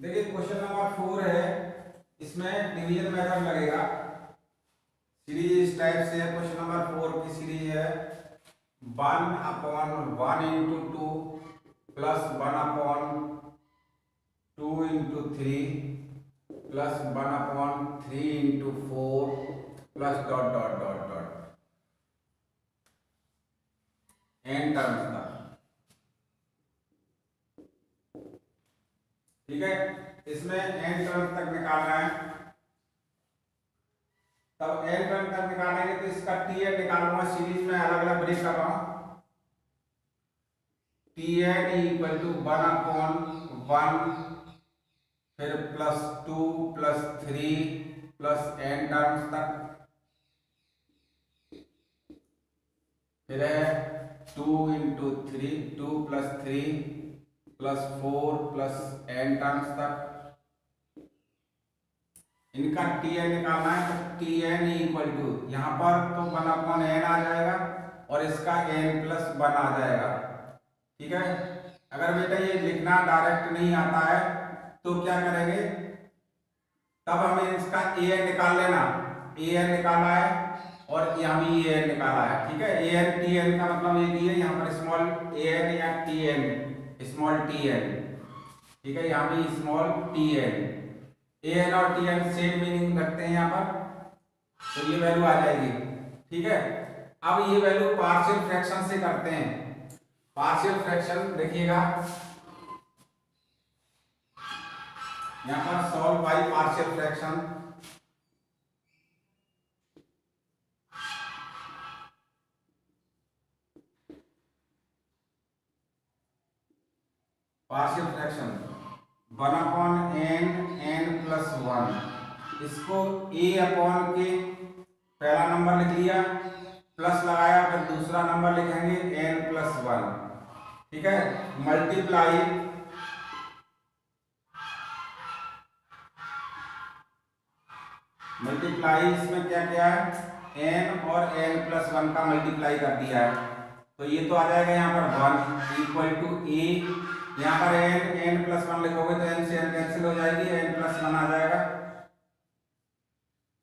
देखिए question number 4 है। इसमें डिवीजन मेथड लगेगा। सीरीज इस टाइप से है। क्वेश्चन नंबर 4 की सीरीज है 1/1 into 2 plus 1/2 into 3 plus 1/3 into 4 plus dot dot dot dot n terms तक। ठीक है, इसमें एन टर्म तक निकालना है। तब एन टर्म तक निकालेंगे तो इसका टी एन निकालूंगा। सीरीज में अलग अलग ब्रेक कर रहा हूं। टी एन इक्वल टू 1/1 फिर plus 2 plus 3 plus n terms तक। फिर है 2 into 3 2 plus 3 plus 4 plus n terms तक। इनका टी एन निकालना है। तो टी एन इक्वल टू यहाँ पर तो 1/n आ जाएगा और इसका n+1 आ जाएगा। ठीक है, अगर बेटा ये लिखना डायरेक्ट नहीं आता है तो क्या करेंगे, तब हमें इसका ए एन निकाल लेना। ए एन निकाला है और यहाँ भी ए एन निकाला है। ठीक है, ए एन टी एन का मतलब ये है यहाँ पर स्मॉल ए एन या t n small t n. ठीक है, यहाँ भी small t n. A n और टी एन सेम मीनिंग रखते हैं यहाँ पर, तो ये वैल्यू आ जाएगी। ठीक है, अब ये वैल्यू पार्शियल फ्रैक्शन से करते हैं। पार्शियल फ्रैक्शन देखिएगा यहाँ पर solve by partial fraction. Partial fraction 1/n n+1, इसको a अपॉन के पहला नंबर लिख लिया, प्लस लगाया, फिर दूसरा नंबर लिखेंगे n+1। ठीक है, मल्टीप्लाई इसमें क्या किया है, n और n+1 का मल्टीप्लाई कर दिया है। तो ये तो आ जाएगा यहाँ पर 1 इक्वल टू a, यहाँ पर n+1 लिखोगे तो n से n कैंसिल हो जाएगी, n+1 आ जाएगा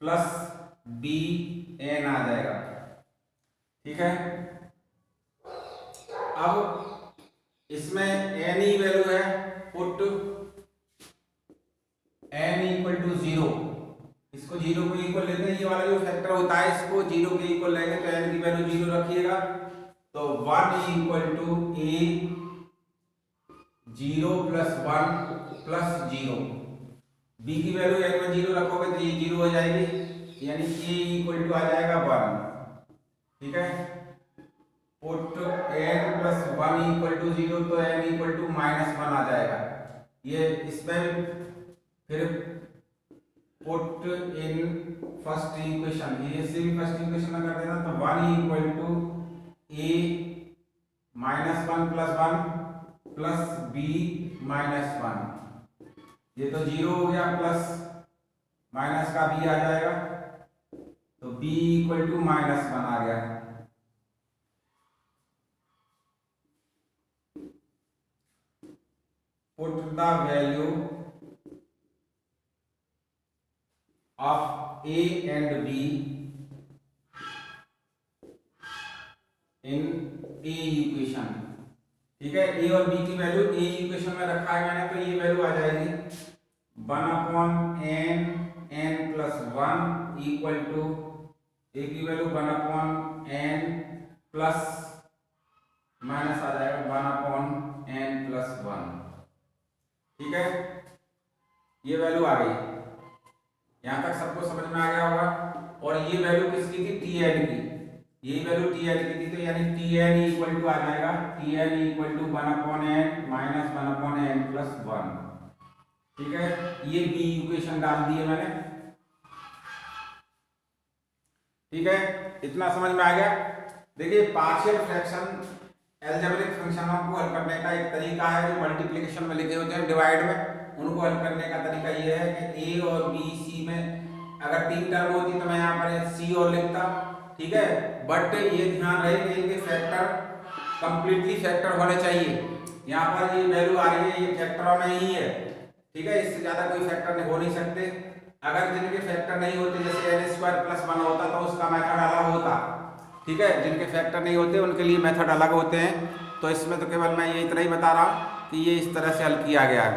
प्लस b n आ जाएगा। ठीक है, अब इसमें n ही वैल्यू है, पुट n इक्वल टू 0, इसको 0 को इक्वल लेते हैं। ये वाला जो फैक्टर होता है इसको 0 के इक्वल लेंगे तो n की वैल्यू 0 रखिएगा। तो 1 इक्वल टू a 0 + 1 + 0, b की वैल्यू n में 0 रखोगे तो ये 0 हो जाएगी, यानी a इक्वल टू आ जाएगा 1। ठीक है, पुट n+1 इक्वल टू 0 तो n इक्वल टू -1 आ जाएगा। ये इसमें फिर पुट इन फर्स्ट इक्वेशन, ये से भी फर्स्ट इक्वेशन में कर देना। तो 1 equal to a -1 + 1 plus b -1, ये तो 0 हो गया, प्लस माइनस का b आ जाएगा, तो b इक्वल टू -1 आ गया। Put the value of a and b in a equation. ठीक है, a और b की वैल्यू a इक्वेशन में रखा है मैंने, तो ये वैल्यू आ जाएगी 1/n n+1 equal to a की वैल्यू 1/n प्लस माइनस आ जाएगा 1/n+1। ठीक है, ये वैल्यू आ गई। यहां तक सबको समझ में आ गया होगा। और ये वैल्यू किसकी थी, टी एन की। ये वैल्यू टी एन की थी, तो यानी टी एन इक्वल टू आ जाएगा t n equal to 1/n minus 1/n+1। ठीक है, ये बी इक्वेशन डाल दी है मैंने। ठीक है, इतना समझ में आ गया। देखिए पार्शियल फ्रैक्शन अलजेब्रिक फंक्शनों को हल करने का एक तरीका है, जो मल्टीप्लिकेशन में लिखे होते हैं डिवाइड में, उनको हल करने का तरीका ये है कि a और b c में अगर 3 टर्म होती तो मैं यहाँ पर c और लिखता। ठीक है, बट ये ध्यान रहे कि इनके फैक्टर कंप्लीटली फैक्टर होने चाहिए। यहाँ पर ये वैल्यू आ रही है, ये फैक्टरों में ही है। ठीक है, इससे ज्यादा कोई फैक्टर हो नहीं सकते। अगर जिनके फैक्टर नहीं होते, जैसे n स्क्वायर प्लस 1 होता तो उसका मेथड अलग होता। ठीक है, जिनके फैक्टर नहीं होते उनके लिए मेथड अलग होते हैं। तो इसमें तो केवल मैं ये इतना ही बता रहा हूँ कि ये इस तरह से हल किया गया है।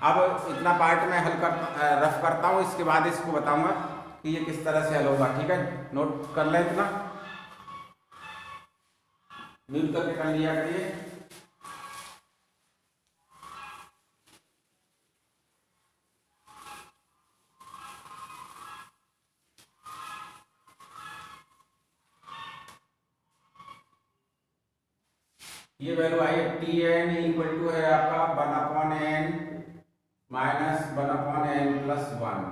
अब इतना पार्ट मैं रफ करता हूँ, इसके बाद इसको बताऊंगा कि ये किस तरह से हल होगा। ठीक है, नोट कर लें, इतना म्यूट करके कर लिया करिए। ये वैल्यू आई है टी एन इक्वल टू है आपका 1/n माइनस 1/n प्लस 1।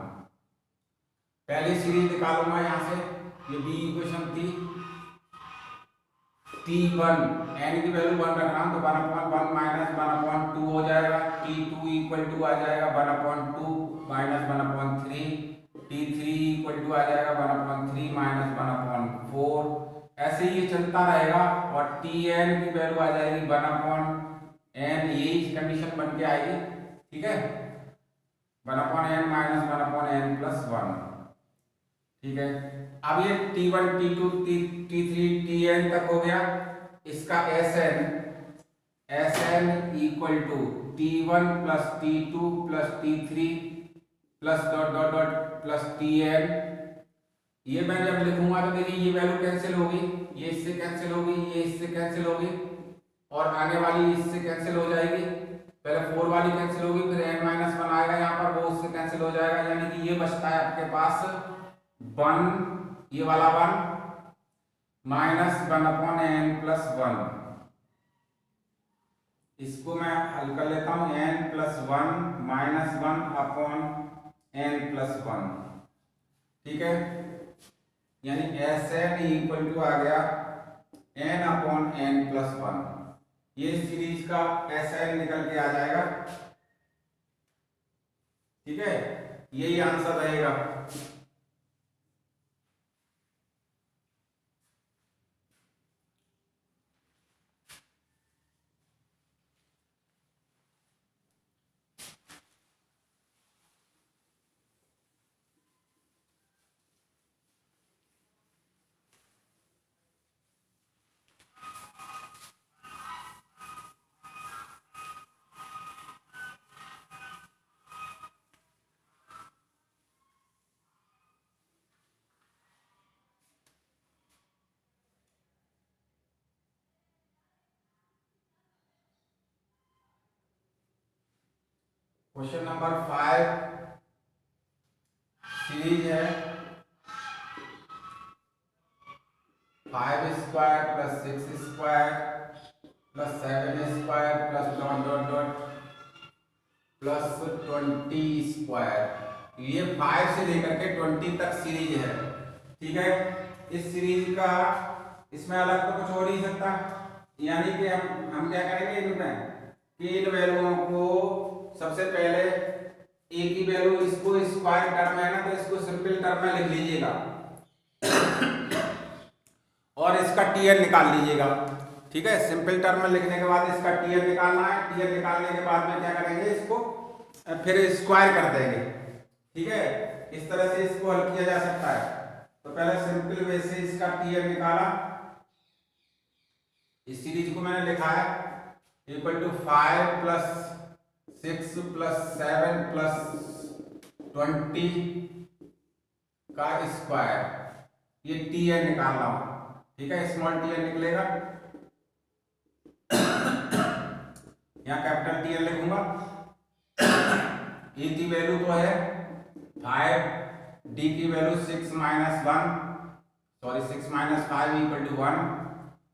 पहली सीरीज निकालूंगा यहाँ से, ये बी इक्वेशन थी T1 n की वैल्यू 1 रख रहा हूँ तो 1/1 माइनस 1/2 हो जाएगा। T2 इक्वल टू आ जाएगा 1/2 माइनस 1/3। T3 इक्वल टू आ जाएगा 1/3 माइनस 1/4। ऐसे ही ये चलता रहेगा और Tn की वैल्यू आ जाएगी 1/n, यही कंडीशन बन के आएगी। ठीक है, 1/n माइनस 1/n प्लस 1। ठीक है, अब ये T1 T2 T3 Tn तक हो गया। इसका Sn equal to T1 plus T2 plus T3 plus dot dot dot plus Tn। ये मैं जब लिखूंगा तो देखिए ये वैल्यू कैंसिल होगी, ये इससे कैंसिल होगी, ये इससे कैंसिल होगी और आने वाली इससे कैंसिल हो जाएगी। पहले 4 वाली कैंसिल होगी, फिर n-1 आएगा यहाँ पर, वो उससे कैंसिल हो जाएगा। यानी कि ये बचता है आपके पास 1, ये वाला 1 माइनस 1/n प्लस 1। इसको मैं हल कर लेता हूँ, n plus 1 minus 1/n plus 1। ठीक है, यानी Sn इक्वल टू आ गया n/n प्लस 1। ये सीरीज का Sn निकल के आ जाएगा। ठीक है, यही आंसर रहेगा। क्वेश्चन नंबर 5 सीरीज है 5 square plus 6 square plus 7 square plus dot dot dot plus 20 square. ये 5 से लेकर के 20 तक सीरीज है। ठीक है, इस सीरीज का इसमें अलग तो कुछ हो नहीं सकता, यानी कि हम क्या करेंगे इनमें कि इन वैल्यूओं को सबसे पहले ए की वैल्यू, इसको स्क्वायर टर्म है ना तो इसको सिंपल टर्म में लिख लीजिएगा और इसका Tn निकाल लीजिएगा। ठीक है, सिंपल टर्म में लिखने के बाद इसका Tn निकालना है। Tn निकालने के बाद में क्या करेंगे, इसको फिर स्क्वायर कर देंगे। ठीक है, इस तरह से इसको हल किया जा सकता है। तो पहले सिंपल वे से इसका Tn निकाला, इस सीरीज को मैंने लिखा है equal to 5 plus 6 plus 7 plus 20 का स्क्वायर, ये Tn निकाल रहा हूं। ठीक है, स्मॉल Tn निकलेगा, यहाँ कैपिटल Tn लिखूंगा। E की वैल्यू तो है 5, D की value 6 minus 1, sorry 6 minus 5 equal to 1।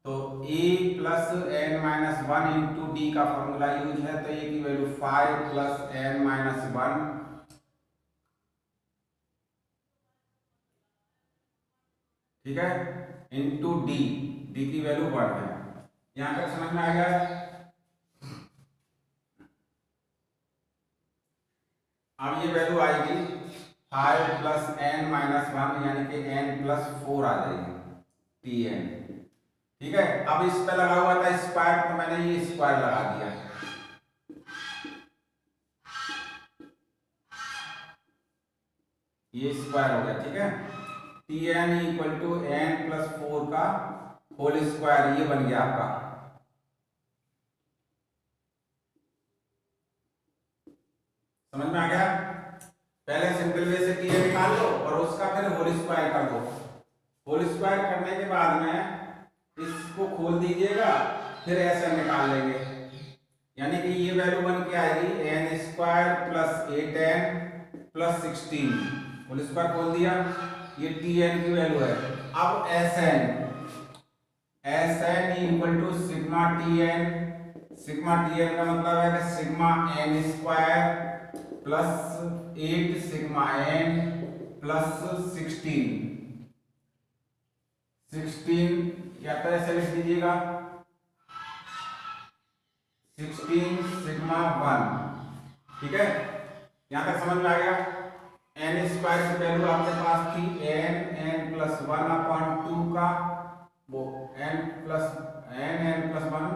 तो a plus n minus 1 into d का फॉर्मूला यूज है, तो a की वैल्यू 5 प्लस n माइनस 1 ठीक है इंटू डी, डी की वैल्यू 1 है। यहां तक समझ में आ गया। अब ये वैल्यू आएगी 5 प्लस n माइनस 1 यानी कि n प्लस 4 आ जाएगी Tn। ठीक है, अब इस पे लगा हुआ था स्क्वायर, तो मैंने ये स्क्वायर लगा दिया। ये स्क्वायर हो गया, ठीक है। T n equal to n plus 4 का होल स्क्वायर, ये बन गया आपका। समझ में आ गया? पहले सिंपल वे से टी एन निकाल लो और उसका फिर होल स्क्वायर कर दो। होल स्क्वायर करने के बाद में इसको खोल दीजिएगा, फिर ऐसे निकाल लेंगे, यानी कि ये वैल्यू बन के आएगी n square plus 8n plus 16। Whole square खोल दिया, ये टी एन की वैल्यू है। अब s n equal to sigma t n. Sigma t n का मतलब है कि sigma n square plus 8 sigma n plus 16 या तो ऐसे लिख दीजिएगा 16 सिग्मा 1, ठीक है। यहां तक समझ में आ गया? एन स्क्वायर की वैल्यू आपके पास थी एन प्लस 1 अपॉन 2 का, वो n plus 1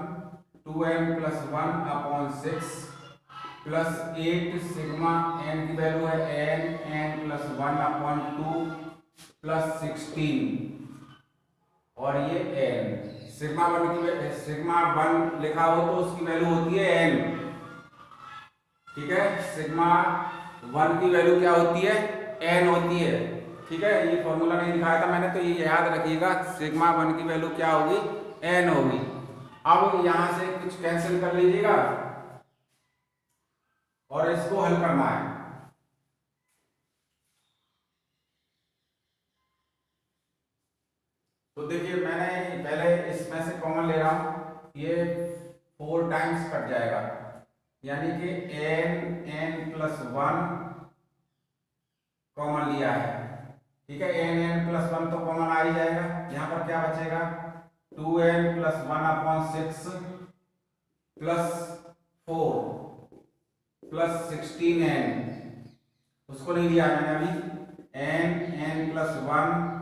2n plus 1 upon 6 plus 8 sigma n की वैल्यू है एन प्लस 1 अपॉन 2 प्लस 16 और ये एन। सिग्मा 1 लिखा हो तो उसकी वैल्यू होती है एन, ठीक है। सिग्मा 1 की वैल्यू क्या होती है? एन होती है, ठीक है। ये फॉर्मूला नहीं दिखाया था मैंने, तो ये याद रखिएगा, सिग्मा 1 की वैल्यू क्या होगी? एन होगी। अब यहां से कुछ कैंसिल कर लीजिएगा और इसको हल करना है। तो देखिए, मैंने पहले इसमें से कॉमन ले रहा हूं, ये 4 टाइम्स कट जाएगा, यानी कि एन प्लस 1 कॉमन लिया है, ठीक है। एन प्लस 1 तो कॉमन आ ही जाएगा। यहां पर क्या बचेगा? 2n plus 1 upon 6 plus 4 plus 16n, उसको नहीं लिया मैंने अभी। एन प्लस 1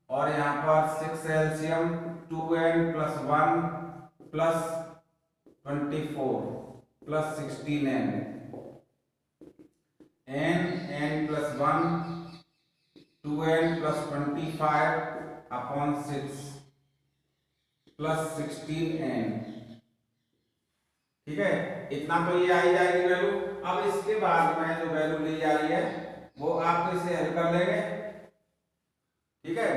और यहाँ पर 6 LCM 2n plus 1 plus 24 plus 16n, n plus 1 2n plus 25 upon 6 plus 16n, ठीक है। इतना तो ये आई जाएगी वैल्यू। अब इसके बाद में जो वैल्यू ली जा रही है वो आप इसे हल कर लेंगे, ठीक है।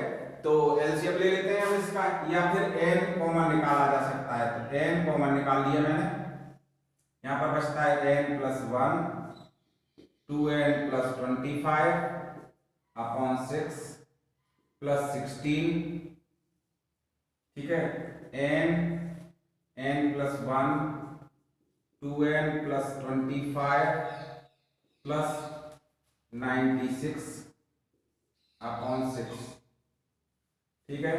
तो एलसीएम ले लेते हैं हम इसका, या फिर n कॉमन निकाला जा सकता है, तो n कॉमन निकाल लिया मैंने। यहाँ पर बचता है n plus 1 2n plus 25 upon 6 plus 16, ठीक है। n plus 1 2n plus 25 plus 96 upon 6, ठीक है।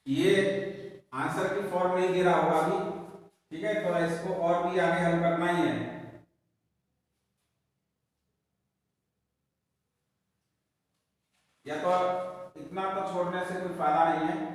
ये आंसर की फॉर्म नहीं दे रहा होगा अभी, ठीक है। तो इसको और भी आगे हल करना ही है। या तो इतना तो छोड़ने से कोई फायदा नहीं है।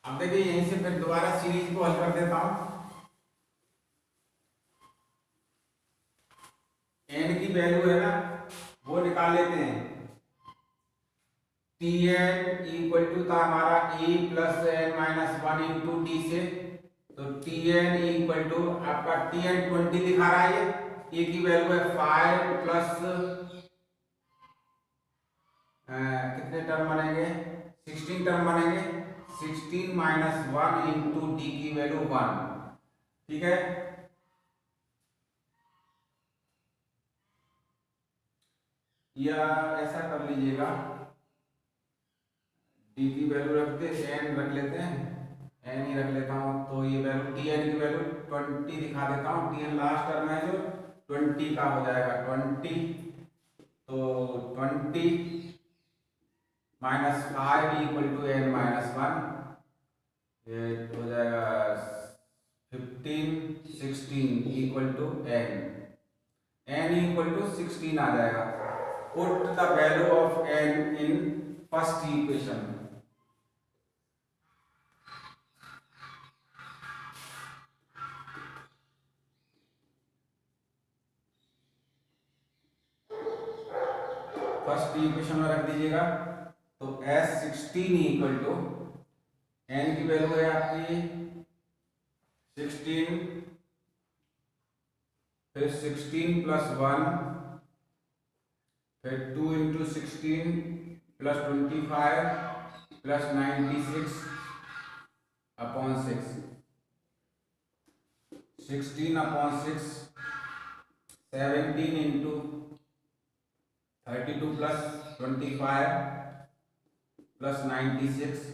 अब देखिए, यहीं से फिर दोबारा सीरीज को हल कर देता हूं। एन की वैल्यू है ना, वो निकाल लेते हैं। टी एन इक्वल टू था हमारा a plus n minus 1 into t से, तो टी एन इक्वल टू आपका टी एन 20 दिखा रहा है, ये की वैल्यू है 5 प्लस कितने टर्म बनेंगे? 16 टर्म बनेंगे। 16 माइनस 1 इंटू डी की वैल्यू 1, ठीक है। या ऐसा कर लीजिएगा, डी की वैल्यू रखते एन रख लेते हैं, एन ही रख लेता हूं। तो ये वैल्यू टी एन की वैल्यू 20 दिखा देता हूं। टी एन लास्ट टर्म है जो 20 का हो जाएगा 20, तो 20 minus 5 equal to n minus 1, ये हो जाएगा 15 16 equal to n. n equal to 16 आ जाएगा। Put the value of n in first equation. First equation में रख दीजिएगा। तो S16 इक्वल टू n की वैल्यू है आपकी 16, फिर 16 प्लस 1, फिर 2 into 16 plus 25 plus 96 upon 6, 16 upon 6, 17 into 32 plus 25 plus 96,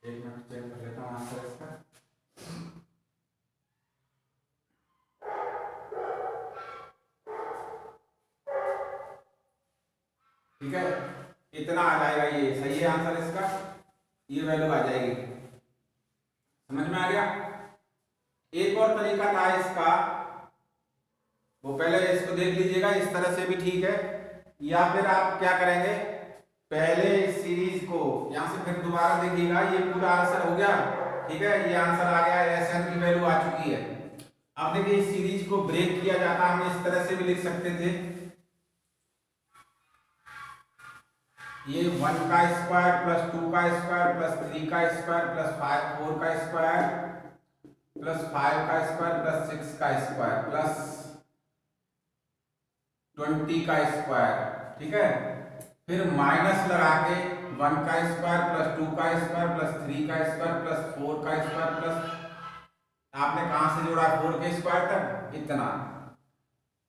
एक मिनट चेक कर लेता हूँ आंसर इसका। ठीक है, इतना आ जाएगा, ये सही है आंसर इसका, ये वैल्यू आ जाएगी। समझ में आ गया? एक और तरीका था इसका, वो पहले इसको देख लीजिएगा, इस तरह से भी ठीक है, या फिर आप क्या करेंगे, पहले इस सीरीज को यहां से फिर दोबारा देखिएगा, ये पूरा आंसर हो गया। ठीक है, ये आंसर आ गया, Sn की वैल्यू आ चुकी है। अब देखिए इस सीरीज को ब्रेक किया जाता, हम इस तरह से भी लिख सकते थे, ये 1 का स्क्वायर प्लस 2 का स्क्वायर प्लस 3 का स्क्वायर प्लस 4 का स्क्वायर प्लस 5 का स्क्वायर प्लस 6 का स्क्वायर प्लस 20 का स्क्वायर। ठीक है, फिर माइनस लगा के 1 का स्क्वायर प्लस 2 का स्क्वायर प्लस 3 का स्क्वायर प्लस 4 का स्क्वायर प्लस, आपने कहां से जोड़ा 4 के स्क्वायर तक, इतना।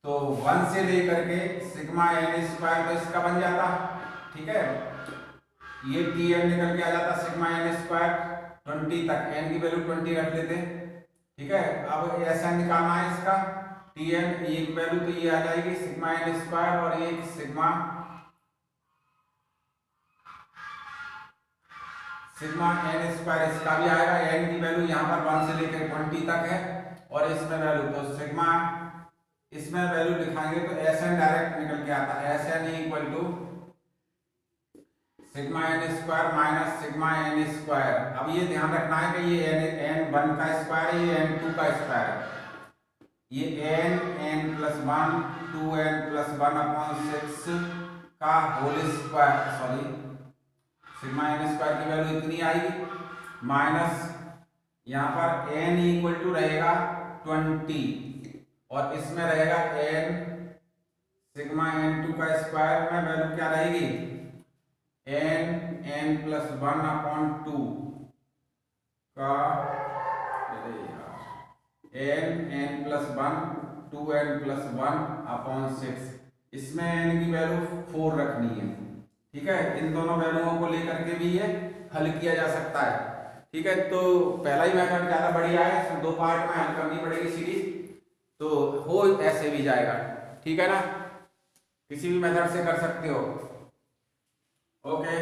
तो 1 से लेकर के सिग्मा n स्क्वायर तो इसका बन जाता। ठीक है, ये Tn निकल के आ जाता सिग्मा n स्क्वायर 20 तक, n की वैल्यू 20 रख लेते। ठीक है, अब ऐसा निकालना है इसका Tn, एक वैल्यू तो ये आ जाएगी सिग्मा n स्क्वायर और एक सिग्मा n स्क्वायर, इसका भी आएगा। n की वैल्यू यहाँ पर 1 से लेकर 20 तक है और इसमें वैल्यू तो सिग्मा, इसमें वैल्यू लिखाएंगे तो Sn डायरेक्ट निकल के आता है, Sn equal to sigma n square minus sigma n square. अब ये ध्यान रखना है कि ये n1 का स्क्वायर है, ये n2 का स्क्वायर है, ये n plus 1 2n plus 1 upon 6 का whole square, sorry sigma n square की वैल्यू इतनी आएगी, माइनस यहाँ पर n इक्वल टू रहेगा 20 और इसमें रहेगा n सिग्मा n2 का स्क्वायर में वैल्यू क्या रहेगी, n प्लस 1 अपॉन 2 का, n plus 1 2n plus 1 upon 6, इसमें n की वैल्यू 4 रखनी है। ठीक है, इन दोनों वैल्यूओं को लेकर के भी ये हल किया जा सकता है। ठीक है, तो पहला ही मेथड ज्यादा बढ़िया है, इसमें 2 पार्ट में हल करनी पड़ेगी सीरीज, तो हो ऐसे भी जाएगा। ठीक है ना, किसी भी मेथड से कर सकते हो। ओके।